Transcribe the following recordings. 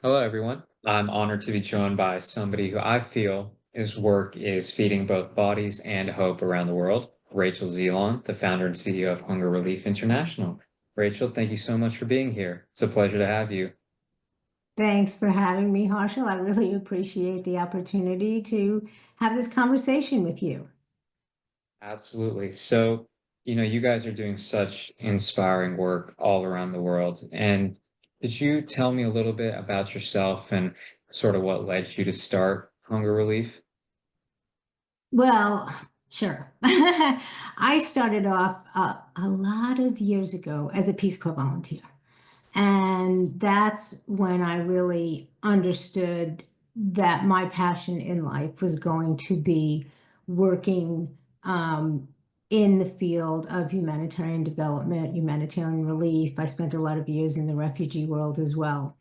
Hello, everyone. I'm honored to be joined by somebody who I feel his work is feeding both bodies and hope around the world, Rachel Zelon, the founder and CEO of Hunger Relief International. Rachel, thank you so much for being here. It's a pleasure to have you. Thanks for having me, Harshil. I really appreciate the opportunity to have this conversation with you. Absolutely. You guys are doing such inspiring work all around the world. And could you tell me a little bit about yourself and sort of what led you to start Hunger Relief? Well, sure. I started off a lot of years ago as a Peace Corps volunteer. And that's when I really understood that my passion in life was going to be working in the field of humanitarian development, humanitarian relief. I spent a lot of years in the refugee world as well.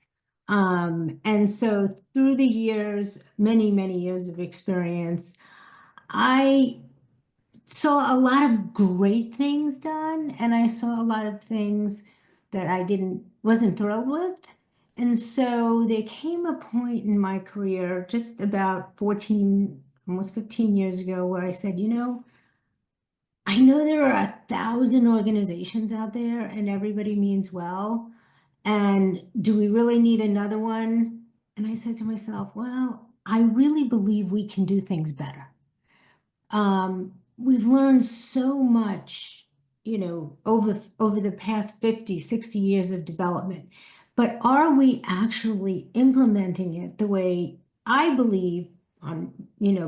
And so through the years, many, many years of experience, I saw a lot of great things done, and I saw a lot of things that I wasn't thrilled with. And so there came a point in my career, just about 14, almost 15 years ago, where I said, I know there are 1,000 organizations out there and everybody means well. And do we really need another one? And I said to myself, well, I really believe we can do things better. We've learned so much, over the past 50, 60 years of development. But are we actually implementing it the way I believe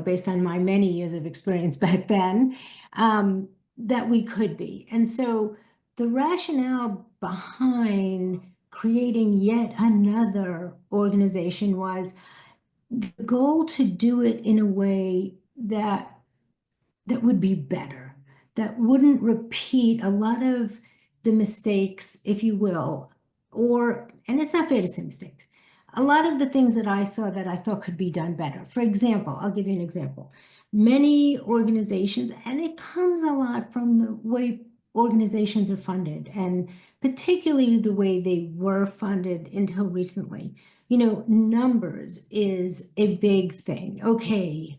based on my many years of experience back then, that we could be? And so the rationale behind creating yet another organization was the goal to do it in a way that would be better, that wouldn't repeat a lot of the mistakes, if you will, and it's not fair to say mistakes, a lot of the things that I saw that I thought could be done better. For example, I'll give you an example. Many organizations, and it comes a lot from the way organizations are funded, and particularly the way they were funded until recently. Numbers is a big thing. Okay,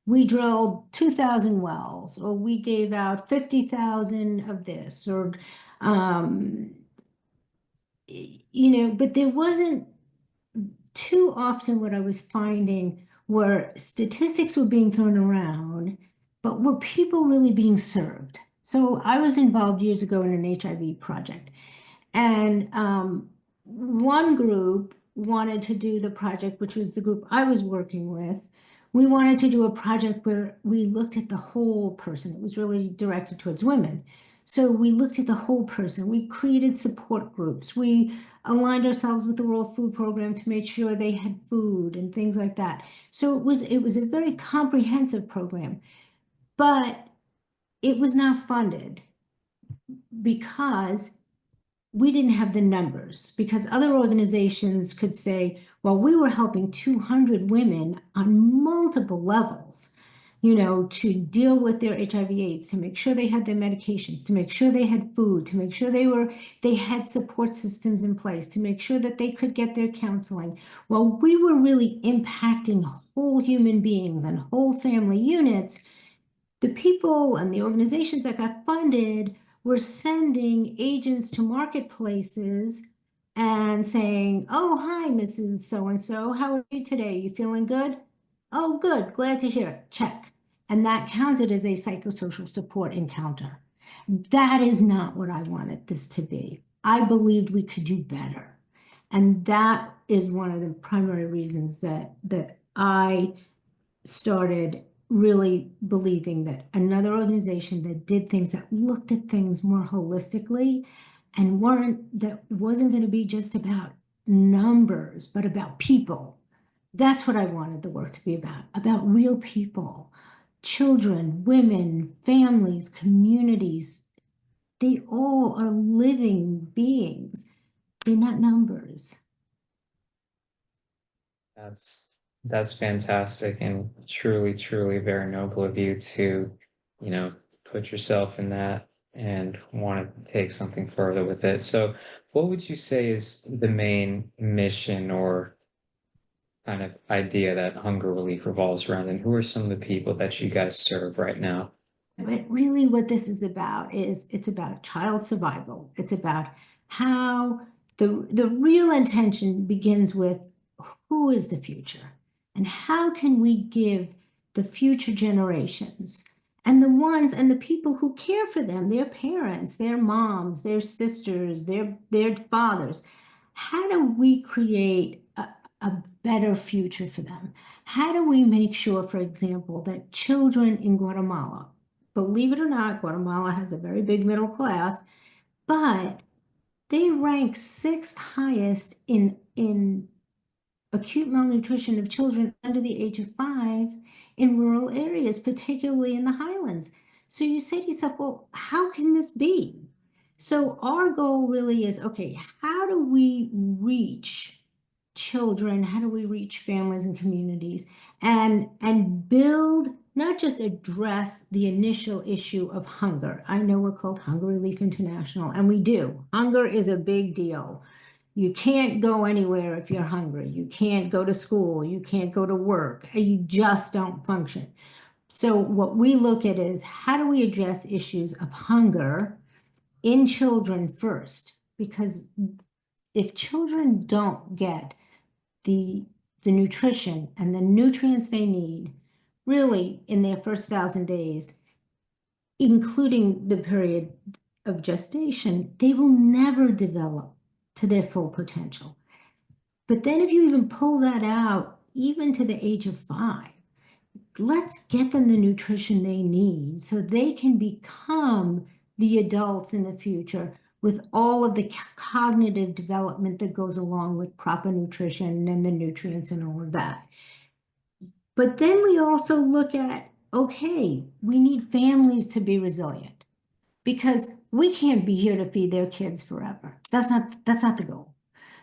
we drilled 2,000 wells, or we gave out 50,000 of this, um, but there wasn't too often what I was finding were statistics were being thrown around, but were people really being served? So I was involved years ago in an HIV project, and one group wanted to do the project, which was the group I was working with. We wanted to do a project where we looked at the whole person. It was really directed towards women. So we looked at the whole person. We created support groups. We aligned ourselves with the World Food Program to make sure they had food and things like that. So it was a very comprehensive program, but it was not funded because we didn't have the numbers, because other organizations could say, well, we were helping 200 women on multiple levels, to deal with their HIV/AIDS, to make sure they had their medications, to make sure they had food, to make sure they had support systems in place, to make sure that they could get their counseling. Well, we were really impacting whole human beings and whole family units. The people and the organizations that got funded were sending agents to marketplaces and saying, oh, hi, Mrs. So-and-so. How are you today? You feeling good? Oh, good. Glad to hear it. Check. And that counted as a psychosocial support encounter. That is not what I wanted this to be. I believed we could do better. And that is one of the primary reasons that I started really believing that another organization that did things, that looked at things more holistically, and that wasn't going to be just about numbers, but about people. That's what I wanted the work to be about real people, children, women, families, communities. They all are living beings. They're not numbers. That's that's fantastic and truly, truly very noble of you to, put yourself in that and want to take something further with it. So, what would you say is the main mission or kind of idea that hunger relief revolves around, and who are some of the people that you guys serve right now? But really what this is about is it's about child survival. It's about how the real intention begins with who is the future and how can we give the future generations and the people who care for them, their parents, their moms, their sisters, their fathers, how do we create a better future for them? How do we make sure, for example, that children in Guatemala, believe it or not, Guatemala has a very big middle class, but they rank sixth highest in acute malnutrition of children under the age of 5 in rural areas, particularly in the highlands. So you say to yourself, well, how can this be? So our goal really is, okay, how do we reach children? How do we reach families and communities and build, not just address the initial issue of hunger. I know we're called Hunger Relief International, and we do. Hunger is a big deal. You can't go anywhere if you're hungry. You can't go to school. You can't go to work. You just don't function. So what we look at is how do we address issues of hunger in children first? Because if children don't get the nutrition and the nutrients they need, really in their first 1,000 days, including the period of gestation, they will never develop to their full potential. But then if you even pull that out, even to the age of 5, let's get them the nutrition they need so they can become the adults in the future with all of the cognitive development that goes along with proper nutrition and the nutrients and all of that. But then we also look at, okay, we need families to be resilient because we can't be here to feed their kids forever. That's not the goal.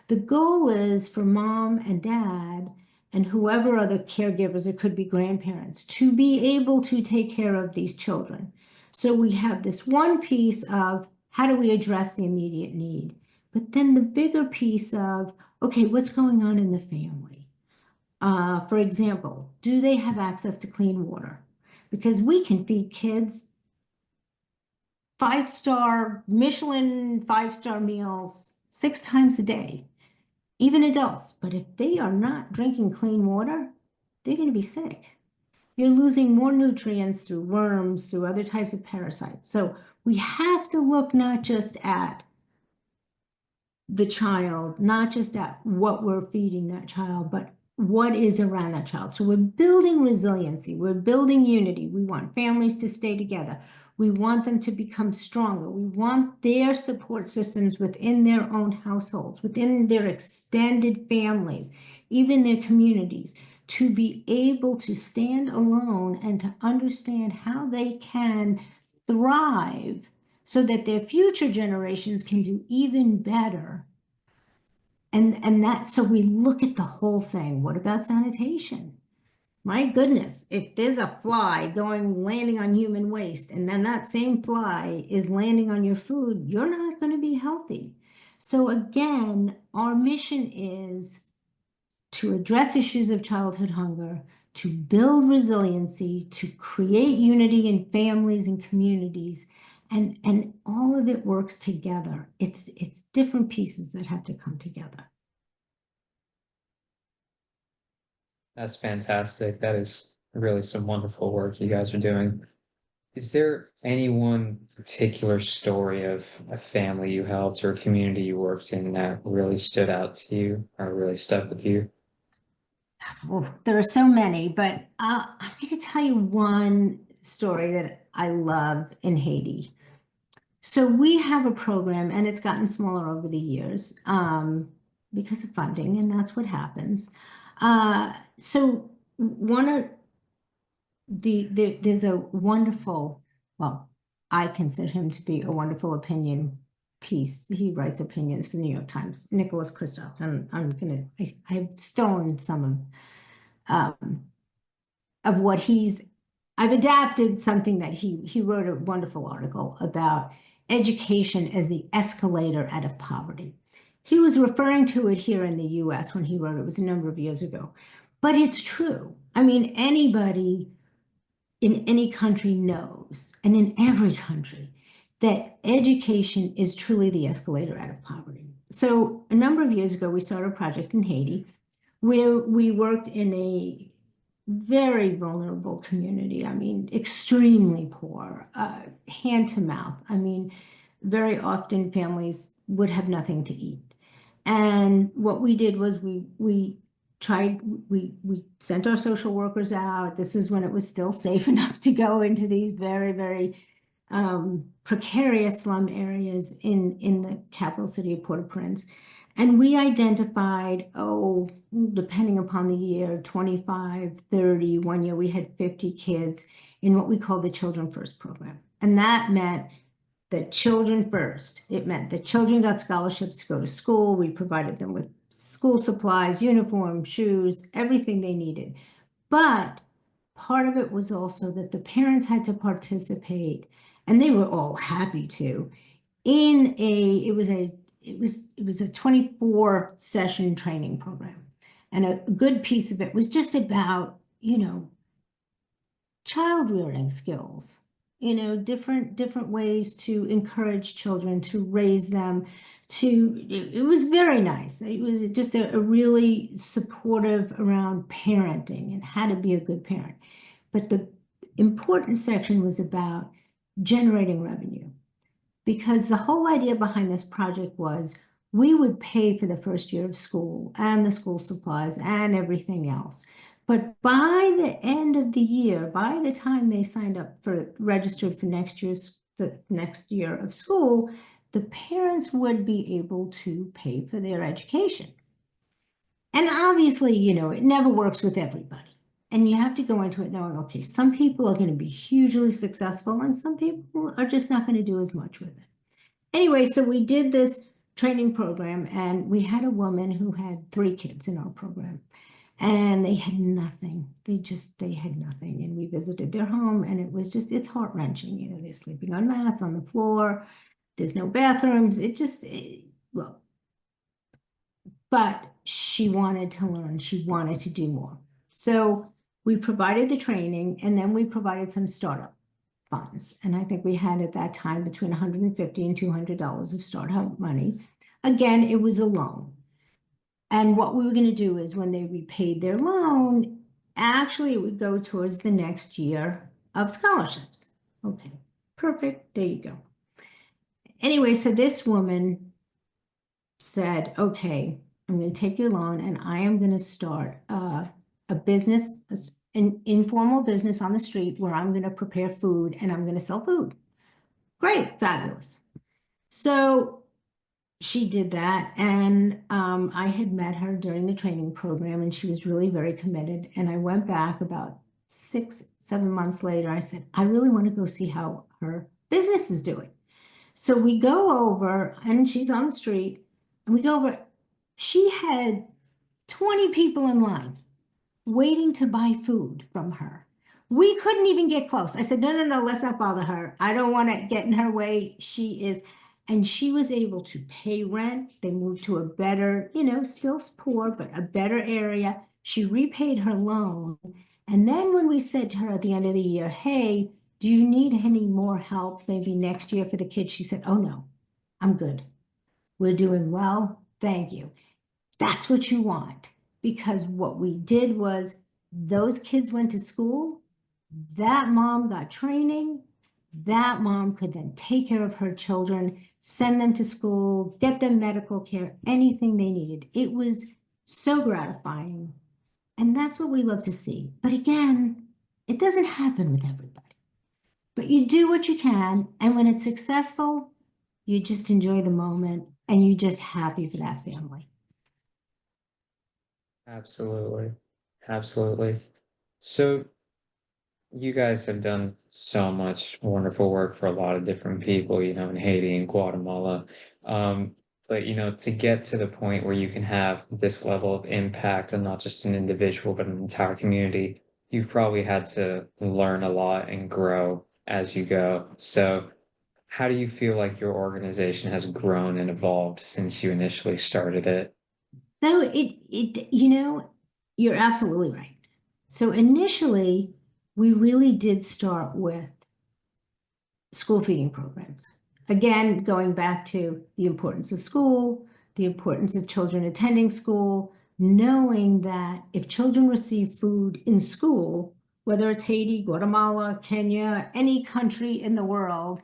The goal is for mom and dad and whoever other caregivers, it could be grandparents, to be able to take care of these children. So we have this one piece of how do we address the immediate need? But then the bigger piece of, okay, what's going on in the family? For example, do they have access to clean water? Because we can feed kids 5-star, Michelin 5-star meals 6 times a day, even adults. But if they are not drinking clean water, they're going to be sick. You're losing more nutrients through worms, through other types of parasites. So we have to look not just at the child, not just at what we're feeding that child, but what is around that child. So we're building resiliency, we're building unity. We want families to stay together. We want them to become stronger. We want their support systems within their own households, within their extended families, even their communities, to be able to stand alone and to understand how they can thrive so that their future generations can do even better. And that, so we look at the whole thing. What about sanitation? My goodness, if there's a fly landing on human waste, and then that same fly is landing on your food, you're not going to be healthy. So again, our mission is to address issues of childhood hunger, to build resiliency, to create unity in families and communities, and all of it works together. It's different pieces that have to come together. That's fantastic. That is really some wonderful work you guys are doing. Is there any one particular story of a family you helped or a community you worked in that really stood out to you or really stuck with you? Well, there are so many, but I'm going to tell you one story that I love in Haiti. So we have a program, and it's gotten smaller over the years because of funding, and that's what happens. So one of there's a wonderful, well, I consider him to be a wonderful opinion piece. He writes opinions for the New York Times, Nicholas Kristof, and I've stolen some of what he's I've adapted something that he wrote a wonderful article about education as the escalator out of poverty. He was referring to it here in the US when he wrote it. It was a number of years ago. But it's true. I mean, anybody in any country knows, and in every country, that education is truly the escalator out of poverty. So a number of years ago, we started a project in Haiti where we worked in a very vulnerable community. I mean, extremely poor, hand to mouth. I mean, very often families would have nothing to eat. And what we did was we tried we sent our social workers out. This is when it was still safe enough to go into these very precarious slum areas in the capital city of Port-au-Prince. And we identified, oh, depending upon the year, 25, 30. One year we had 50 kids in what we call the Children First program. And that meant the children first. It meant the children got scholarships to go to school. We provided them with school supplies, uniforms, shoes, everything they needed. But part of it was also that the parents had to participate, and they were all happy to, in it was a 24 session training program. And a good piece of it was just about, child rearing skills, different ways to encourage children, to raise them, it was very nice. It was just a really supportive around parenting and how to be a good parent. But the important section was about generating revenue, because the whole idea behind this project was we would pay for the first year of school and the school supplies and everything else. But by the end of the year, by the time they signed up for registered for the next year of school, the parents would be able to pay for their education. And obviously, it never works with everybody. And you have to go into it knowing, okay, some people are going to be hugely successful and some people are just not going to do as much with it. Anyway, so we did this training program, and we had a woman who had 3 kids in our program, and they had nothing. They had nothing. And we visited their home, and it's heart-wrenching. They're sleeping on mats on the floor. There's no bathrooms. Look. But she wanted to learn. She wanted to do more. So we provided the training, and then we provided some startup funds. And I think we had at that time between $150 and $200 of startup money. Again, it was a loan. And what we were going to do is when they repaid their loan, actually it would go towards the next year of scholarships. Okay, perfect. There you go. Anyway, so this woman said, okay, I'm going to take your loan and I am going to start a business, an informal business on the street where I'm going to prepare food and I'm going to sell food. Great, fabulous. So she did that, and I had met her during the training program, and she was really very committed. And I went back about 6, 7 months later. I said, I really want to go see how her business is doing. So we go over, and she's on the street, and we go over. She had 20 people in line waiting to buy food from her. We couldn't even get close. I said, no, let's not bother her. I don't want to get in her way. And she was able to pay rent. They moved to a better, still poor, but a better area. She repaid her loan. And then when we said to her at the end of the year, hey, do you need any more help maybe next year for the kids? She said, oh no, I'm good. We're doing well. Thank you. That's what you want. Because what we did was those kids went to school. That mom got training. That mom could then take care of her children, send them to school, get them medical care, anything they needed. It was so gratifying. And that's what we love to see. But again, it doesn't happen with everybody. But you do what you can. And when it's successful, you just enjoy the moment and you're just happy for that family. Absolutely. Absolutely. So you guys have done so much wonderful work for a lot of different people, in Haiti and Guatemala. But to get to the point where you can have this level of impact on not just an individual, but an entire community, you've probably had to learn a lot and grow as you go. So how do you feel like your organization has grown and evolved since you initially started it? So you're absolutely right. So initially, we really did start with school feeding programs. Again, going back to the importance of school, the importance of children attending school, knowing that if children receive food in school, whether it's Haiti, Guatemala, Kenya, any country in the world,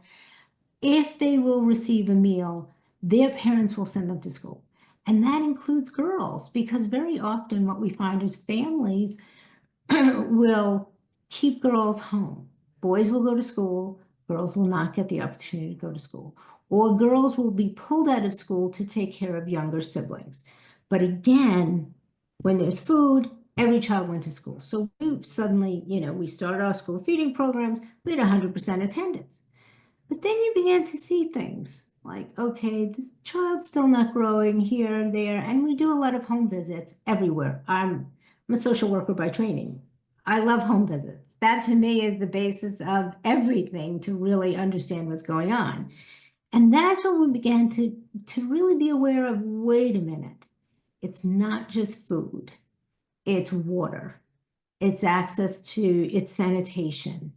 if they will receive a meal, their parents will send them to school. And that includes girls, because very often what we find is families will keep girls home. Boys will go to school, girls will not get the opportunity to go to school. Or girls will be pulled out of school to take care of younger siblings. But again, when there's food, every child went to school. So we suddenly, we started our school feeding programs, we had 100% attendance. But then you began to see things like, okay, this child's still not growing here and there, and we do a lot of home visits everywhere. I'm a social worker by training. I love home visits. That to me is the basis of everything to really understand what's going on. And that's when we began to really be aware of, wait a minute, it's not just food, it's water, it's access to, it's sanitation,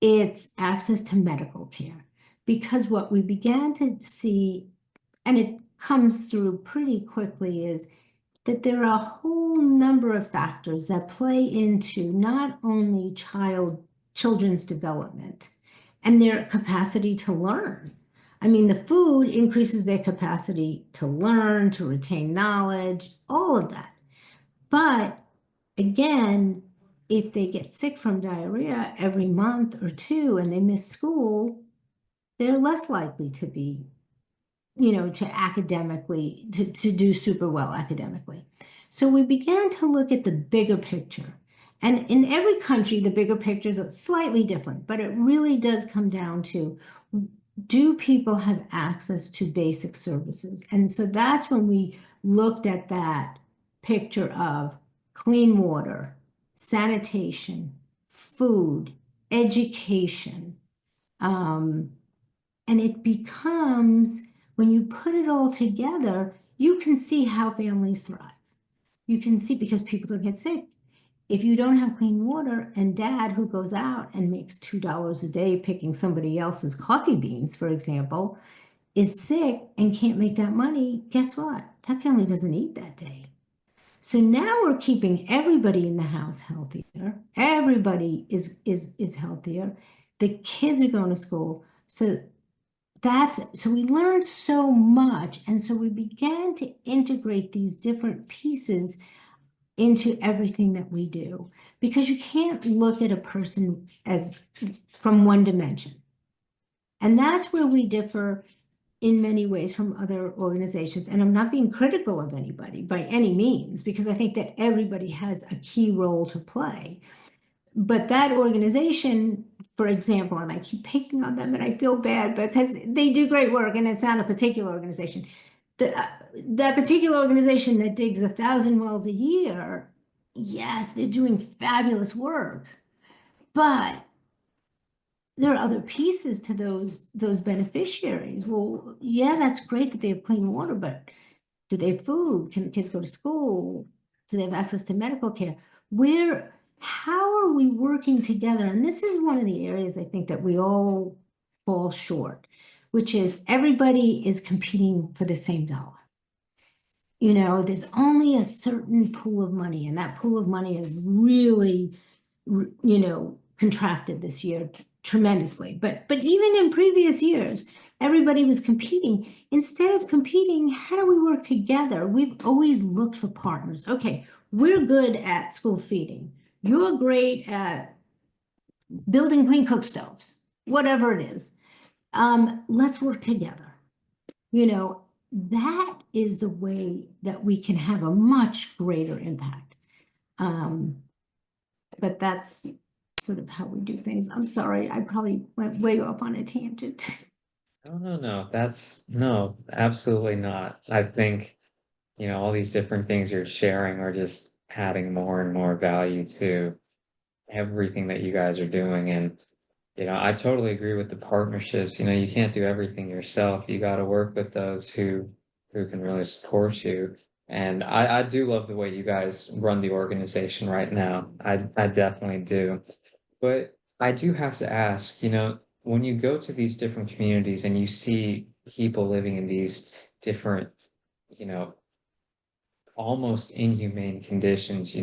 it's access to medical care. Because what we began to see, and it comes through pretty quickly, is that there are a whole number of factors that play into not only children's development and their capacity to learn. I mean, the food increases their capacity to learn, to retain knowledge, all of that. But again, if they get sick from diarrhea every month or two and they miss school, they're less likely to be, to do super well academically. So we began to look at the bigger picture. And in every country, the bigger picture is slightly different, but it really does come down to, do people have access to basic services? And so that's when we looked at that picture of clean water, sanitation, food, education. Um, and it becomes, when you put it all together, you can see how families thrive. You can see, because people don't get sick. If you don't have clean water, and dad who goes out and makes $2 a day picking somebody else's coffee beans, for example, is sick and can't make that money, guess what? That family doesn't eat that day. So now we're keeping everybody in the house healthier. Everybody is healthier. The kids are going to school. So we learned so much, and so we began to integrate these different pieces into everything that we do, because you can't look at a person as from one dimension. And that's where we differ in many ways from other organizations. And I'm not being critical of anybody by any means, because I think that everybody has a key role to play. But that organization, for example, and I keep picking on them and I feel bad because they do great work, and it's not a particular organization. That particular organization that digs 1,000 wells a year, yes, they're doing fabulous work, but there are other pieces to those beneficiaries. Well, yeah, that's great that they have clean water, but do they have food? Can the kids go to school? Do they have access to medical care? How are we working together? And this is one of the areas I think that we all fall short, which is everybody is competing for the same dollar. There's only a certain pool of money, and that pool of money has really, contracted this year tremendously. But even in previous years, everybody was competing. Instead of competing, how do we work together? We've always looked for partners. Okay, we're good at school feeding. You're great at building clean cook stoves, whatever it is. Let's work together. That is the way that we can have a much greater impact. But that's sort of how we do things. I'm sorry, I probably went way off on a tangent. No, no, no. No, absolutely not. I think, all these different things you're sharing are just adding more and more value to everything that you guys are doing. And, I totally agree with the partnerships. You can't do everything yourself. You got to work with those who can really support you. And I do love the way you guys run the organization right now. I definitely do. But I do have to ask, when you go to these different communities and you see people living in these different, you know, almost inhumane conditions,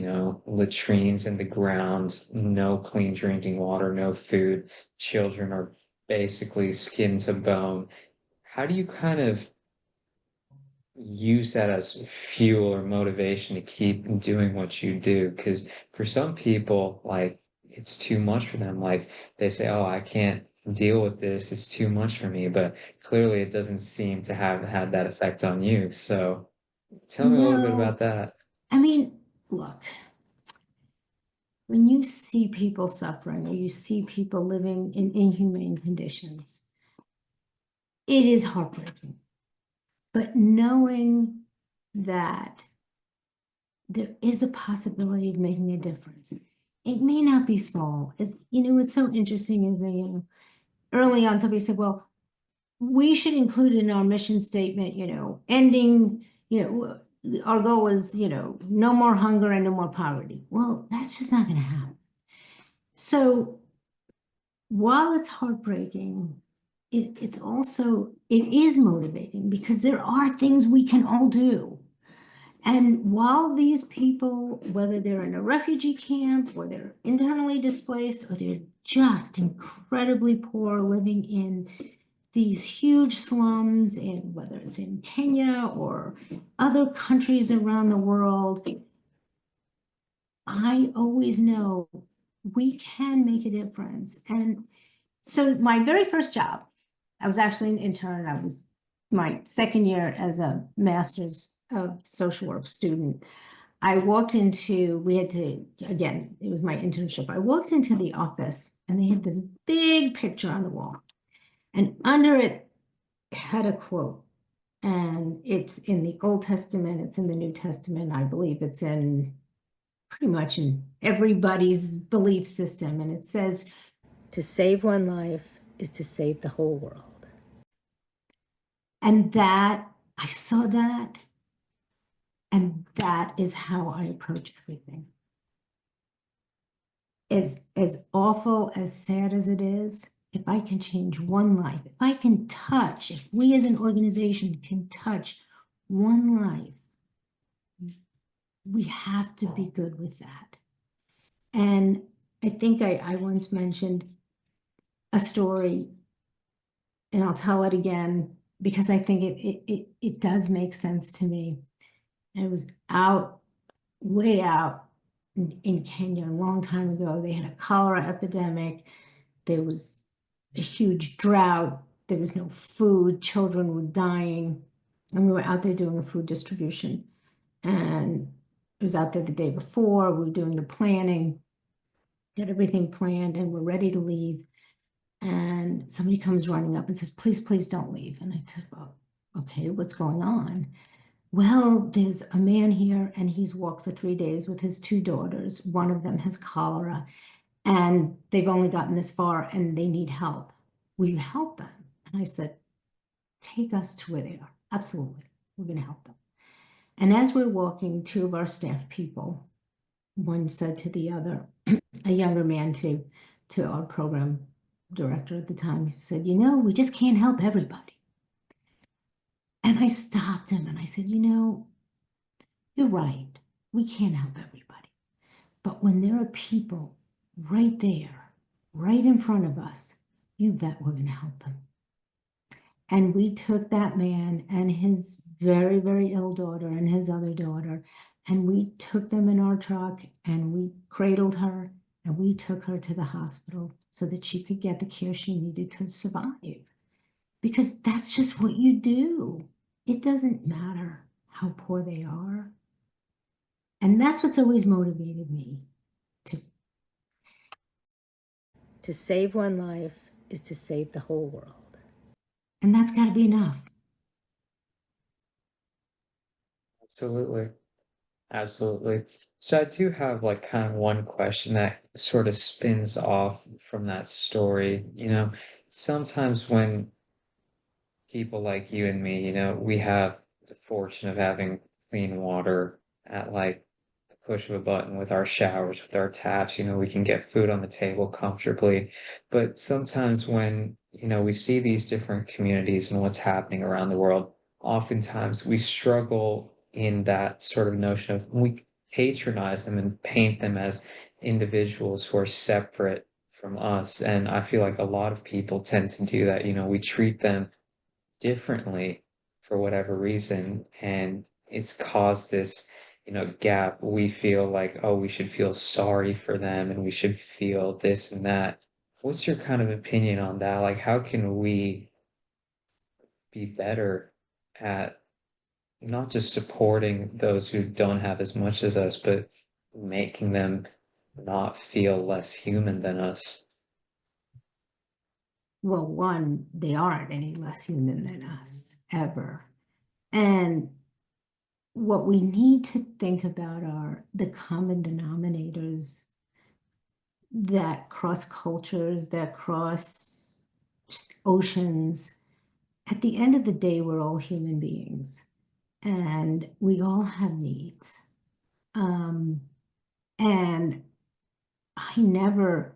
latrines in the ground, no clean drinking water, no food, children are basically skin to bone. How do you kind of use that as fuel or motivation to keep doing what you do? Because for some people, like it's too much for them. Like they say, "Oh, I can't deal with this. It's too much for me." But clearly, it doesn't seem to have had that effect on you. So tell me a little bit about No, that. I mean, look, when you see people suffering or you see people living in inhumane conditions, it is heartbreaking. But knowing that there is a possibility of making a difference, it may not be small. What's so interesting is that, early on somebody said, well, we should include in our mission statement, ending, our goal is, no more hunger and no more poverty. Well, that's just not going to happen. So while it's heartbreaking, it is motivating because there are things we can all do. And while these people, whether they're in a refugee camp or they're internally displaced or they're just incredibly poor living in these huge slums, in whether it's in Kenya or other countries around the world, I always know we can make a difference. And so my very first job, I was actually an intern. I was my second year as a master's of social work student. We had to, again, it was my internship. I walked into the office and they had this big picture on the wall. And under it had a quote. And it's in the Old Testament, it's in the New Testament. I believe it's in pretty much in everybody's belief system. And it says, to save one life is to save the whole world. And I saw that, and that is how I approach everything. As awful, as sad as it is, if I can change one life, if we as an organization can touch one life, we have to be good with that. And I think I once mentioned a story, and I'll tell it again because I think it does make sense to me. And it was way out in Kenya a long time ago. They had a cholera epidemic. There was a huge drought. There was no food. Children were dying. And we were out there doing a food distribution. And I was out there the day before. We were doing the planning, got everything planned, and we're ready to leave. And somebody comes running up and says, please, please don't leave. And I said, well, okay, what's going on? Well, there's a man here and he's walked for 3 days with his two daughters. One of them has cholera and they've only gotten this far and they need help. Will you help them? And I said, take us to where they are. Absolutely. We're going to help them. And as we're walking, two of our staff people, one said to the other, a younger man to our program director at the time, said, we just can't help everybody. And I stopped him and I said, you're right. We can't help everybody. But when there are people right there, right in front of us, you bet we're going to help them. And we took that man and his very, very ill daughter and his other daughter, and we took them in our truck and we cradled her and we took her to the hospital so that she could get the care she needed to survive. Because that's just what you do. It doesn't matter how poor they are. And that's what's always motivated me to save one life is to save the whole world. And that's got to be enough. Absolutely. Absolutely. So I do have like kind of one question that sort of spins off from that story. Sometimes when people like you and me, we have the fortune of having clean water at like the push of a button with our showers, with our taps, we can get food on the table comfortably. But sometimes when, we see these different communities and what's happening around the world, oftentimes we struggle in that sort of notion of we patronize them and paint them as individuals who are separate from us. And I feel like a lot of people tend to do that. We treat them differently for whatever reason. And it's caused this, gap. We feel like, oh, we should feel sorry for them and we should feel this and that. What's your kind of opinion on that? Like, how can we be better at not just supporting those who don't have as much as us, but making them not feel less human than us? Well, one, they aren't any less human than us, ever. And what we need to think about are the common denominators that cross cultures, that cross oceans. At the end of the day, we're all human beings and we all have needs. Um, and I never,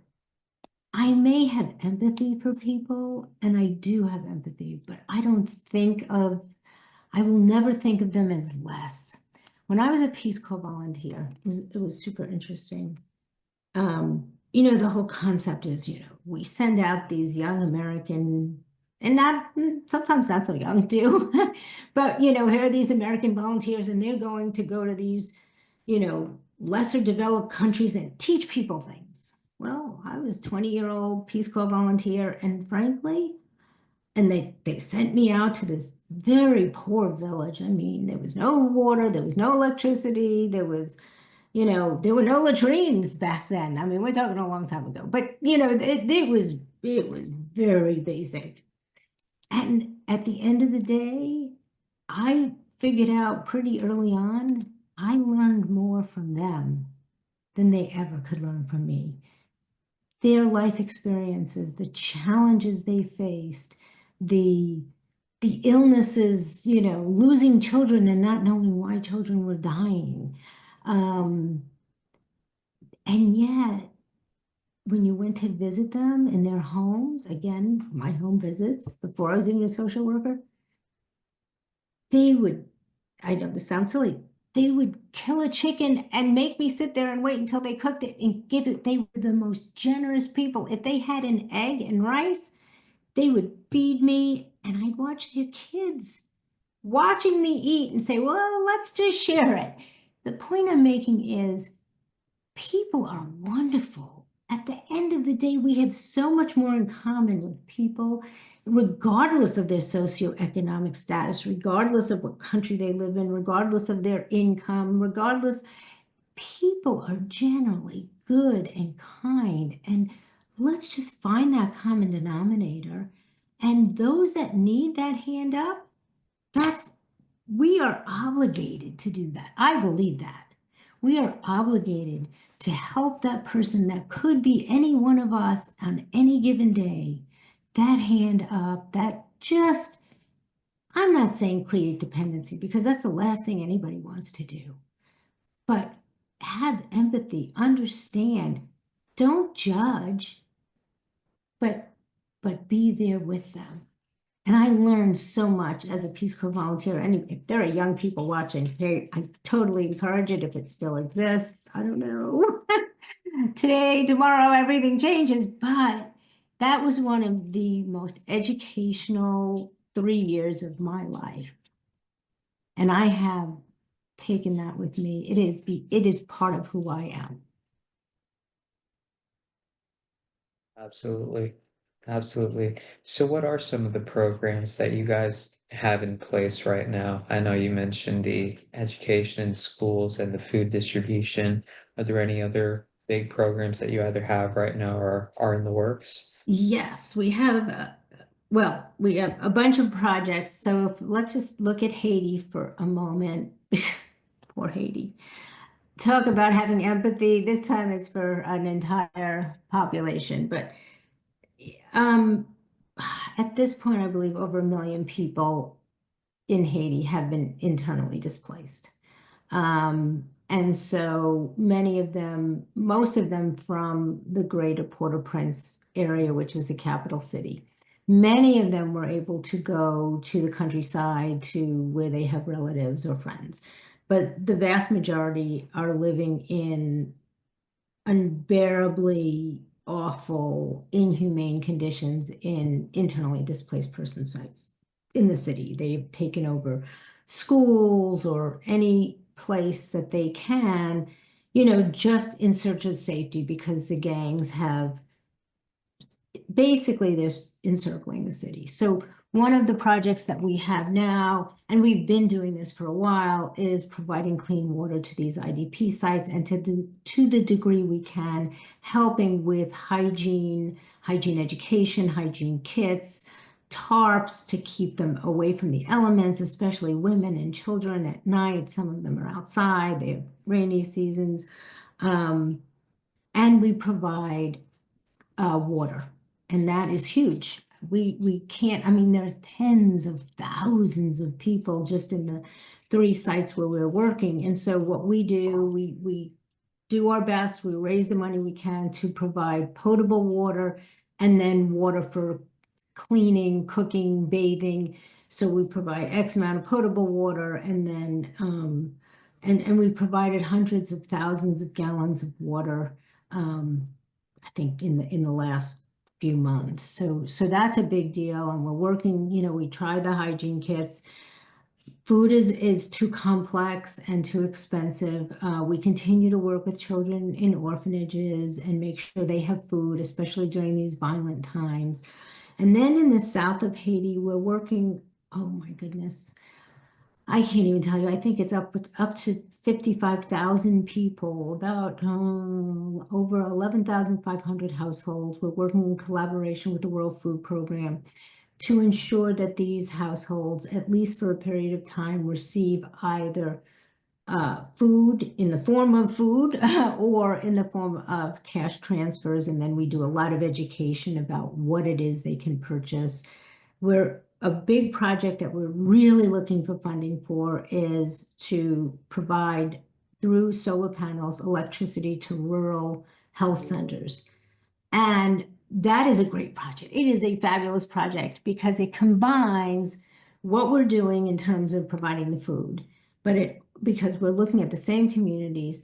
I may have empathy for people, and I do have empathy, but I will never think of them as less. When I was a Peace Corps volunteer, it was super interesting. The whole concept is, we send out these young American, and not sometimes not so young too, but here are these American volunteers, and they're going to go to these, lesser developed countries and teach people things. Well, I was 20-year-old Peace Corps volunteer, and frankly, and they sent me out to this very poor village. I mean, there was no water, there was no electricity, there were no latrines back then. I mean, we're talking a long time ago, but it was very basic. And at the end of the day, I figured out pretty early on, I learned more from them than they ever could learn from me. Their life experiences, the challenges they faced, the the illnesses, losing children and not knowing why children were dying. Um, and yet, when you went to visit them in their homes, again, my home visits before I was even a social worker, they would, I know this sounds silly, they would kill a chicken and make me sit there and wait until they cooked it and give it. They were the most generous people. If they had an egg and rice, they would feed me, and I'd watch their kids watching me eat and say, well, let's just share it. The point I'm making is people are wonderful. At the end of the day, we have so much more in common with people, regardless of their socioeconomic status, regardless of what country they live in, regardless of their income, regardless. People are generally good and kind. And let's just find that common denominator. And those that need that hand up, that's we are obligated to do that. I believe that. We are obligated to help that person that could be any one of us on any given day. That hand up, I'm not saying create dependency because that's the last thing anybody wants to do. But have empathy, understand, don't judge, but be there with them. And I learned so much as a Peace Corps volunteer. And if there are young people watching, hey, I totally encourage it if it still exists. I don't know. Today, tomorrow, everything changes. But that was one of the most educational 3 years of my life. And I have taken that with me. It is part of who I am. Absolutely. Absolutely. So what are some of the programs that you guys have in place right now? I know you mentioned the education in schools and the food distribution. Are there any other big programs that you either have right now or are in the works? Yes, we have a bunch of projects. So let's just look at Haiti for a moment. Poor Haiti. Talk about having empathy. This time it's for an entire population, but um, at this point, I believe over 1 million people in Haiti have been internally displaced. And so many of them, most of them from the greater Port-au-Prince area, which is the capital city. Many of them were able to go to the countryside to where they have relatives or friends. But the vast majority are living in unbearably awful, inhumane conditions in internally displaced person sites in the city. They've taken over schools or any place that they can, just in search of safety because the gangs have basically they're encircling the city. So one of the projects that we have now, and we've been doing this for a while, is providing clean water to these IDP sites and to the degree we can, helping with hygiene education, hygiene kits, tarps to keep them away from the elements, especially women and children at night. Some of them are outside, they have rainy seasons. And we provide water, and that is huge. We can't, I mean, there are tens of thousands of people just in the 3 sites where we're working. And so what we do, we do our best, we raise the money we can to provide potable water and then water for cleaning, cooking, bathing. So we provide X amount of potable water and then and we provided hundreds of thousands of gallons of water I think in the last few months. So that's a big deal. And we're working, we tried the hygiene kits. Food is too complex and too expensive. We continue to work with children in orphanages and make sure they have food, especially during these violent times. And then in the south of Haiti, we're working, oh my goodness, I can't even tell you. I think it's up to 55,000 people, about over 11,500 households. We're working in collaboration with the World Food Program to ensure that these households, at least for a period of time, receive either food in the form of food or in the form of cash transfers. And then we do a lot of education about what it is they can purchase. We're a big project that we're really looking for funding for is to provide through solar panels electricity to rural health centers. And that is a great project. It is a fabulous project because it combines what we're doing in terms of providing the food, but because we're looking at the same communities.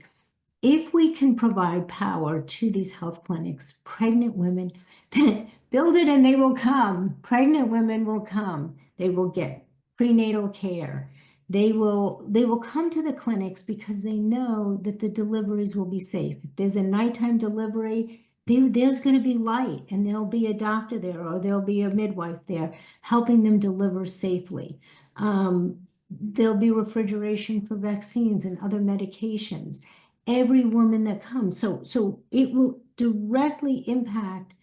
If we can provide power to these health clinics, pregnant women, build it and they will come. Pregnant women will come. They will get prenatal care. They will come to the clinics because they know that the deliveries will be safe. If there's a nighttime delivery, there's going to be light and there'll be a doctor there or there'll be a midwife there helping them deliver safely. There'll be refrigeration for vaccines and other medications. Every woman that comes. So it will directly impact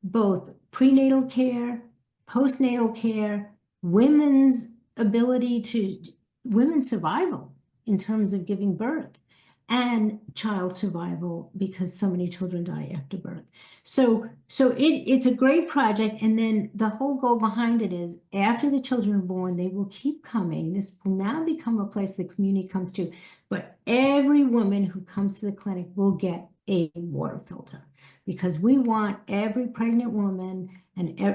both prenatal care, postnatal care, women's women's survival in terms of giving birth, and child survival because so many children die after birth. So it's a great project. And then the whole goal behind it is after the children are born, they will keep coming. This will now become a place the community comes to. But every woman who comes to the clinic will get a water filter because we want every pregnant woman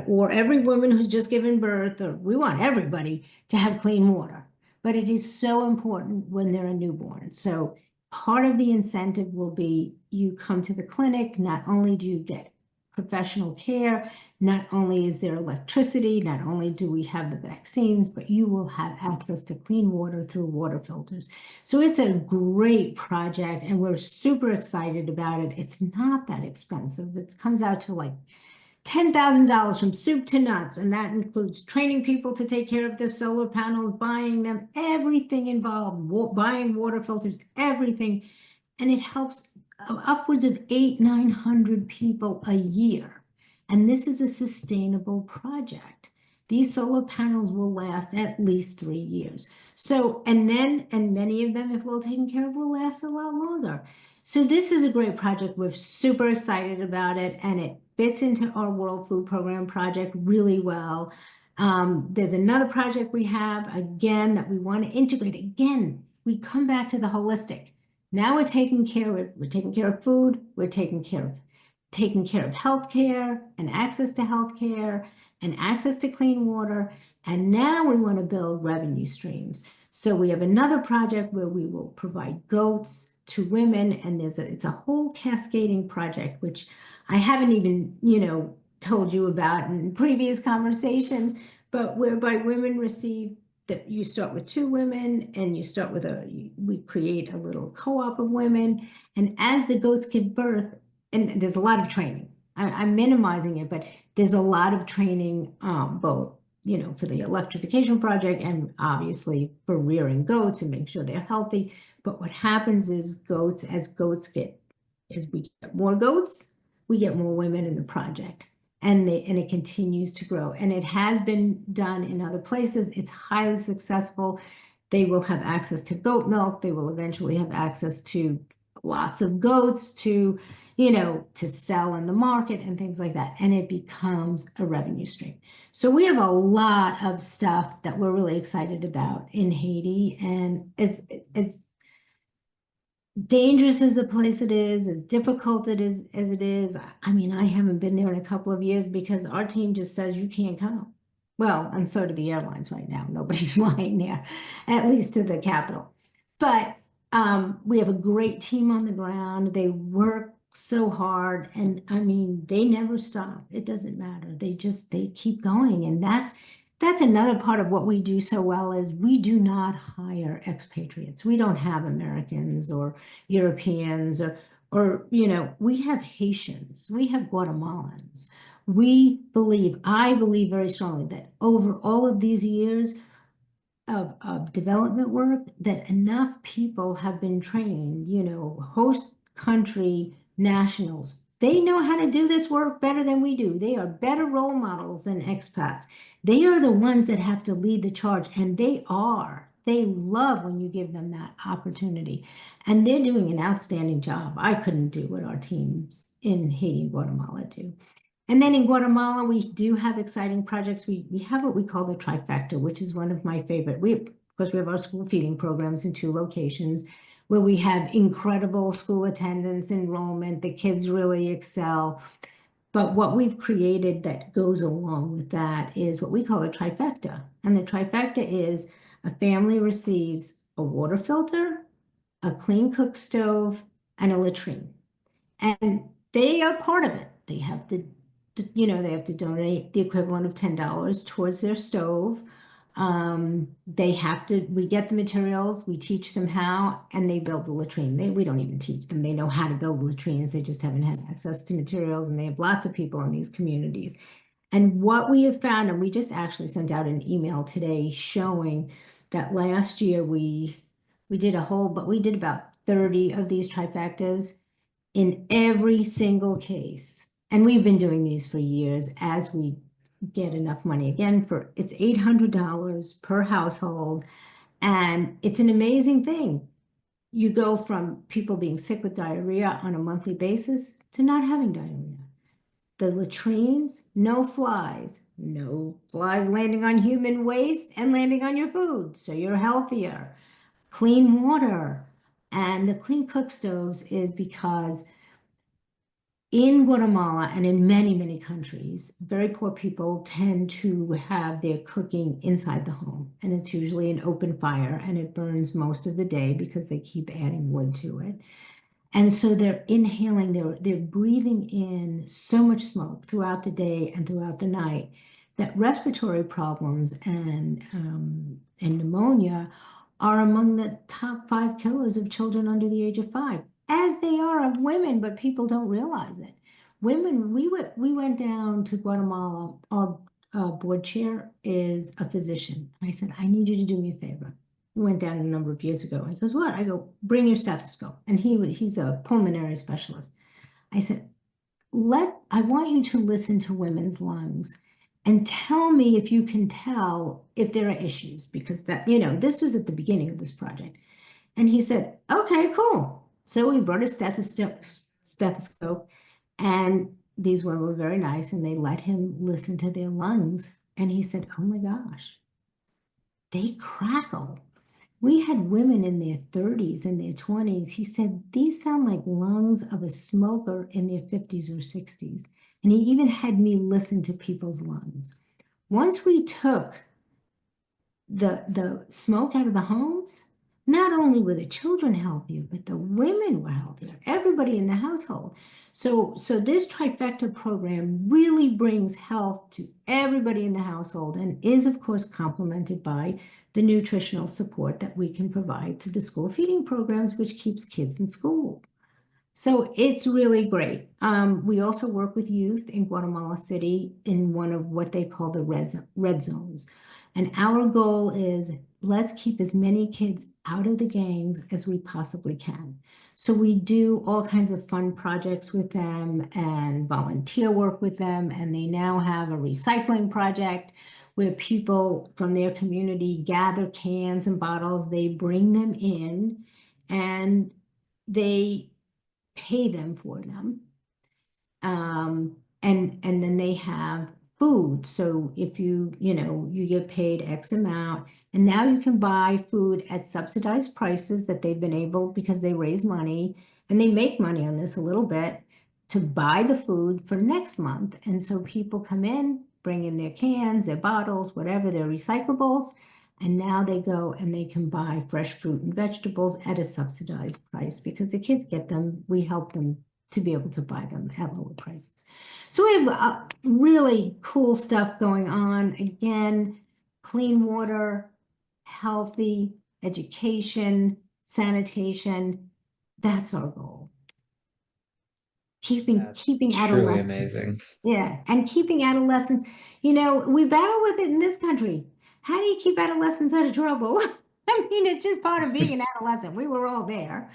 or every woman who's just given birth, or we want everybody to have clean water. But it is so important when they're a newborn. So part of the incentive will be you come to the clinic, not only do you get professional care, not only is there electricity, not only do we have the vaccines, but you will have access to clean water through water filters. So it's a great project and we're super excited about it. It's not that expensive. It comes out to like $10,000 from soup to nuts, and that includes training people to take care of their solar panels, buying them, everything involved, buying water filters, everything. And it helps upwards of 900 people a year. And this is a sustainable project. These solar panels will last at least 3 years. So, and many of them, if well taken care of, will last a lot longer. So this is a great project. We're super excited about it, and it fits into our World Food Program project really well. There's another project we have, again, that we want to integrate. Again, we come back to the holistic. Now we're taking care of food, we're taking care of healthcare and access to healthcare and access to clean water. And now we want to build revenue streams. So we have another project where we will provide goats to women, and it's a whole cascading project, which I haven't even, told you about in previous conversations, but whereby women receive that you start with two women and we create a little co-op of women. And as the goats give birth, and there's a lot of training. I'm minimizing it, but there's a lot of training, both, for the electrification project and obviously for rearing goats and make sure they're healthy. But what happens is as we get more goats, we get more women in the project. And it continues to grow. And it has been done in other places. It's highly successful. They will have access to goat milk. They will eventually have access to lots of goats to sell in the market and things like that. And it becomes a revenue stream. So we have a lot of stuff that we're really excited about in Haiti. And as dangerous as the place it is, as difficult as it is. I mean, I haven't been there in a couple of years because our team just says you can't come. Well, and so do the airlines right now. Nobody's flying there, at least to the capital. But we have a great team on the ground. They work so hard, and I mean, they never stop. It doesn't matter. They keep going, and that's another part of what we do so well is we do not hire expatriates. We don't have Americans or Europeans or we have Haitians, we have Guatemalans. I believe very strongly that over all of these years of development work, that enough people have been trained, host country nationals. They know how to do this work better than we do. They are better role models than expats. They are the ones that have to lead the charge, and they are. They love when you give them that opportunity. And they're doing an outstanding job. I couldn't do what our teams in Haiti and Guatemala do. And then in Guatemala, we do have exciting projects. We have what we call the trifecta, which is one of my favorite. Of course, we have our school feeding programs in 2 locations where we have incredible school attendance, enrollment. The kids really excel. But what we've created that goes along with that is what we call a trifecta. And the trifecta is a family receives a water filter, a clean cook stove, and a latrine. And they are part of it. They have to donate the equivalent of $10 towards their stove. We get the materials, we teach them how, and they build the latrine. We don't even teach them. They know how to build latrines. They just haven't had access to materials, and they have lots of people in these communities. And what we have found, and we just actually sent out an email today showing that last year we did about 30 of these trifectas in every single case. And we've been doing these for years as we get enough money. Again, it's $800 per household. And it's an amazing thing. You go from people being sick with diarrhea on a monthly basis to not having diarrhea. The latrines, no flies landing on human waste and landing on your food. So you're healthier. Clean water. And the clean cook stoves is because in Guatemala and in many, many countries, very poor people tend to have their cooking inside the home. And it's usually an open fire, and it burns most of the day because they keep adding wood to it. And so they're inhaling, they're breathing in so much smoke throughout the day and throughout the night that respiratory problems and pneumonia are among the top 5 killers of children under the age of 5, as they are of women, but people don't realize it. Women, we went down to Guatemala. Our board chair is a physician. And I said, I need you to do me a favor. We went down a number of years ago. He goes, what? I go, bring your stethoscope. And he's a pulmonary specialist. I said, I want you to listen to women's lungs and tell me if you can tell if there are issues, because that, this was at the beginning of this project. And he said, okay, cool. So we brought a stethoscope, and these women were very nice, and they let him listen to their lungs. And he said, oh my gosh, they crackle. We had women in their 30s and their 20s. He said, these sound like lungs of a smoker in their 50s or 60s. And he even had me listen to people's lungs. Once we took the smoke out of the homes, not only were the children healthier, but the women were healthier, everybody in the household. So this trifecta program really brings health to everybody in the household and is, of course, complemented by the nutritional support that we can provide through the school feeding programs, which keeps kids in school. So it's really great. We also work with youth in Guatemala City in one of what they call the red zones. And our goal is let's keep as many kids out of the gangs as we possibly can. So we do all kinds of fun projects with them and volunteer work with them. And they now have a recycling project where people from their community gather cans and bottles, they bring them in, and they pay them for them. And then they have food. So if you get paid X amount, and now you can buy food at subsidized prices that they've been able, because they raise money and they make money on this a little bit, to buy the food for next month. And so people come in, bring in their cans, their bottles, whatever, their recyclables, and now they go and they can buy fresh fruit and vegetables at a subsidized price because the kids get them. We help them to be able to buy them at lower prices. So we have really cool stuff going on. Again, clean water, healthy education, sanitation. That's our goal. Keeping That's keeping truly adolescents. amazing. Yeah, and keeping adolescents. We battle with it in this country. How do you keep adolescents out of trouble? I mean, it's just part of being an adolescent. We were all there.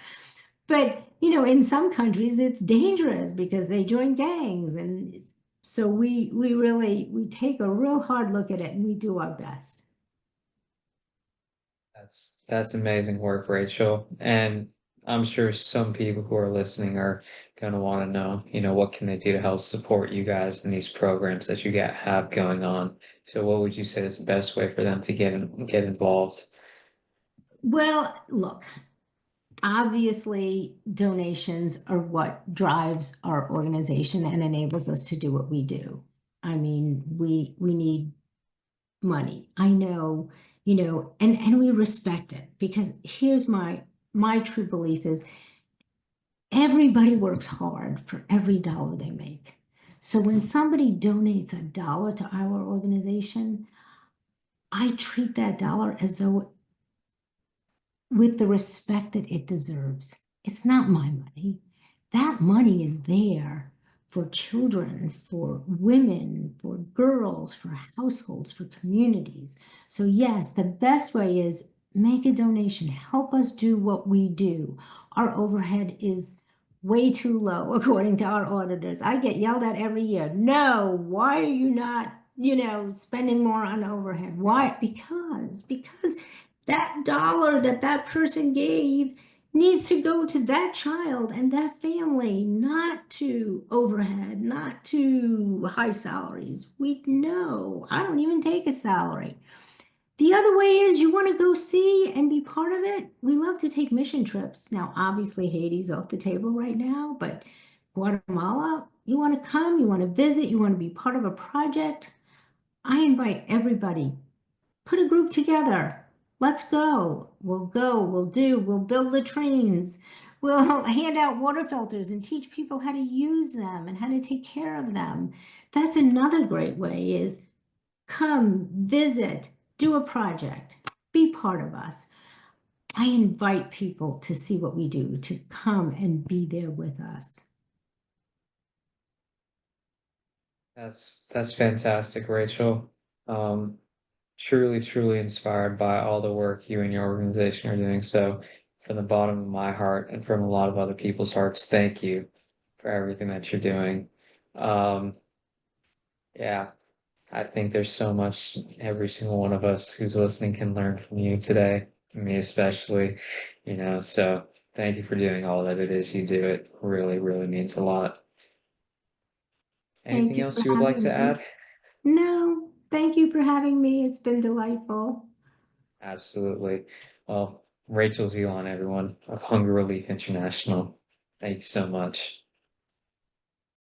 But, in some countries it's dangerous because they join gangs, and so we take a real hard look at it and we do our best. That's amazing work, Rachel. And I'm sure some people who are listening are going to want to know, what can they do to help support you guys in these programs that you got have going on. So what would you say is the best way for them to get involved? Well, look, obviously donations are what drives our organization and enables us to do what we do. I mean, we need money. I know, and we respect it, because here's my true belief is everybody works hard for every dollar they make. So when somebody donates $1 to our organization, I treat that dollar as though with the respect that it deserves. It's not my money. That money is there for children, for women, for girls, for households, for communities. So, yes, the best way is make a donation, help us do what we do. Our overhead is way too low, according to our auditors. I get yelled at every year. No, why are you not, spending more on overhead? Why? Because that dollar that that person gave needs to go to that child and that family, not to overhead, not to high salaries. We know. I don't even take a salary. The other way is you want to go see and be part of it. We love to take mission trips. Now, obviously, Haiti's off the table right now, but Guatemala, you want to come, you want to visit, you want to be part of a project. I invite everybody. Put a group together. Let's go. We'll build latrines. We'll hand out water filters and teach people how to use them and how to take care of them. That's another great way is come, visit, do a project, be part of us. I invite people to see what we do, to come and be there with us. That's fantastic, Rachel. Um, Truly, truly inspired by all the work you and your organization are doing. So, from the bottom of my heart and from a lot of other people's hearts, thank you for everything that you're doing. Um, yeah, I think there's so much every single one of us who's listening can learn from you today, me especially, so thank you for doing all that it is you do. It really, really means a lot. Thank Anything you for else you would like to having me. add? No, thank you for having me. It's been delightful. Absolutely. Well, Rachel Zelon, everyone of Hunger Relief International. Thank you so much.